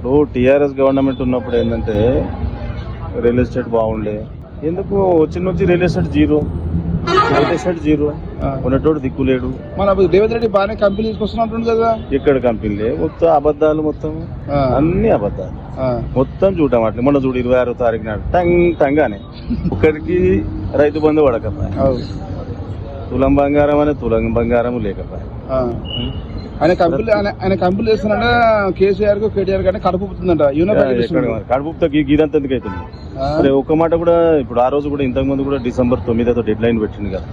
ఇప్పుడు TRS government ఉన్నప్పుడు ఏంటంటే రియల్ ఎస్టేట్ బాగుండే, ఎందుకు వచ్చిన నుంచి real estate zero, real estate zero, ఉన్నటోడు దిక్కులేడు. మన రేవంత్ రెడ్డి బాగానే కంపెనీ తీసుకొస్తున్నట్టుంది కదా. ఇక్కడ కంపెనీలే మొత్తం అబద్ధాలు, మొత్తం అన్ని అబద్ధాలు, మొత్తం చూడటం అట్లా. మొన్న చూడు 26వ తారీఖు నాడు టంగానే ఒక్కడికి రైతు బంధు పడకపోయా, తులం బంగారం అనే తులం బంగారం లేకపోయా. ఆయన కంపెనీ చేస్తున్నా కేసీఆర్ కు కేటీఆర్ కానీ కడుపుతుందంట. కడుపుతో గీదంతా ఎందుకు అవుతుంది మరి? ఒక్క మాట కూడా ఇప్పుడు ఆ రోజు కూడా ఇంతకు ముందు కూడా December 9వ డెడ్ లైన్ పెట్టింది కదా.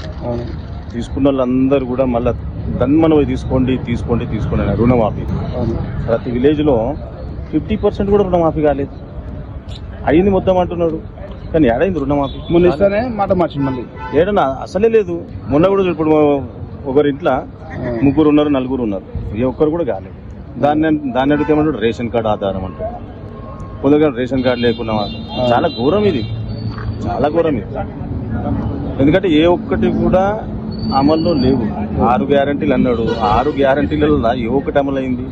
తీసుకున్న వాళ్ళందరూ కూడా మళ్ళీ దన్మన తీసుకోండి తీసుకోండి తీసుకోండి అని రుణమాఫీ. ప్రతి విలేజ్ లో 50% కూడా రుణమాఫీ కాలేదు, అయింది మొత్తం అంటున్నాడు. కానీ ఏడైంది రుణమాఫీ? మొన్న ఇస్తానే మాట మార్చింది మళ్ళీ. ఏడన్నా అసలే లేదు. మొన్న కూడా ఇప్పుడు ఒకరి ఇంట్లో 3 ఉన్నారు 4 ఉన్నారు, ఏ ఒక్కరు కూడా కాలేదు. దాన్ని అడిగితే ఏమంటాడు రేషన్ కార్డు ఆధారం అంటారు. పొద్దుగా రేషన్ కార్డు లేకున్నా చాలా ఘోరం ఇది, చాలా ఘోరం ఇది. ఎందుకంటే ఏ ఒక్కటి కూడా అమల్లో లేవు. 6 గ్యారంటీలు అన్నాడు, 6 గ్యారంటీలలో ఏ ఒక్కటి అమలు అయింది?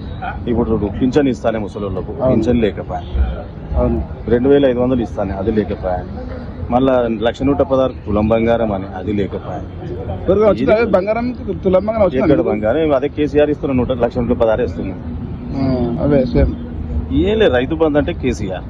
ఇప్పుడు పింఛన్ ఇస్తానే ముసలోళ్ళకు, పింఛన్ లేకపోయా. 2500 ఇస్తానే, అది లేకపోయా. మళ్ళా 1,116 తులం బంగారం అని, అది లేకపోయా. బంగారం తులం ఎక్కడ బంగారం? అదే కేసీఆర్ ఇస్తున్న 1,16 ఇస్తున్నాం. అవే సేమ్. ఏం లేదు, రైతు బంధు అంటే కేసీఆర్.